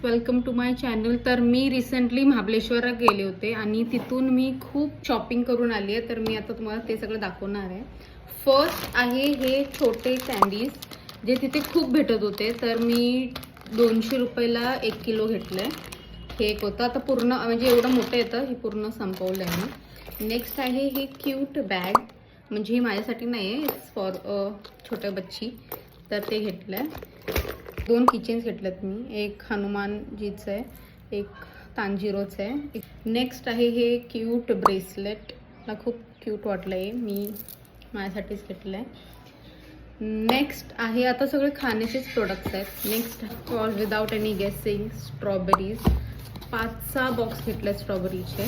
Welcome to my channel. तर मी recently महाबळेश्वरला गेले होते आणि तिथून मी खूप शॉपिंग करून आली आहे. तर मी आता तुम्हाला ते सगळं दाखवणार आहे. फर्स्ट आहे हे छोटे कॅन्डीज जे तिथे खूप भेटत होते. तर मी 200 रुपयाला 1 किलो घेतलं आहे. हे एक होतं, आता पूर्ण म्हणजे एवढं मोठं येतं, हे पूर्ण संपवलं आहे मी. नेक्स्ट आहे हे क्यूट बॅग, म्हणजे ही माझ्यासाठी नाही आहे, इट्स फॉर छोट्या बच्ची. तर ते घेतलं आहे. 2 किचन्स घेतलेत मी, एक हनुमानजीचं आहे, एक तांजिरोचं आहे. नेक्स्ट आहे हे क्यूट ब्रेसलेट, मला खूप क्यूट वाटलं आहे, मी माझ्यासाठीच घेतलं आहे. नेक्स्ट आहे, आता सगळे खाण्याचेच प्रोडक्ट्स आहेत. नेक्स्ट ऑल विदाउट एनी गेसिंग स्ट्रॉबेरीज, 5-6 बॉक्स घेतले स्ट्रॉबेरीचे.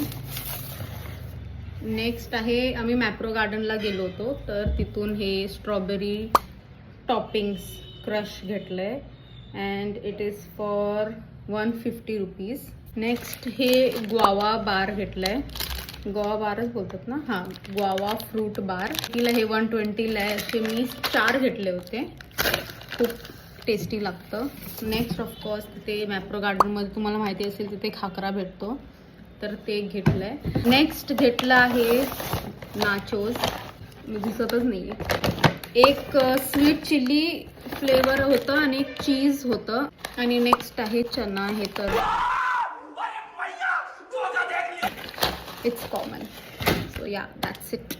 नेक्स्ट आहे, आम्ही मॅप्रो गार्डनला गेलो होतो, तर तिथून हे स्ट्रॉबेरी टॉपिंग्स क्रश घेतलं आहे and it is for 150 rupees. Next हे ग्वावा बार घेतलं आहे, ग्वावा बारच बोलतात ना, हां ग्वावा फ्रूट बार. तिला हे 120ला आहे. असे मी 4 घेतले होते, खूप टेस्टी लागतं. नेक्स्ट ऑफकोर्स तिथे मॅप्रो गार्डनमध्ये तुम्हाला माहिती असेल तिथे खाकरा भेटतो, तर ते घेतलं आहे. नेक्स्ट घेतलं आहे नाचोस, दिसतच नाही आहे. एक स्वीट चिली फ्लेवर होतं आणि एक चीज होतं. आणि नेक्स्ट आहे चना, हे तर इट्स कॉमन. सो या दॅट्स इट.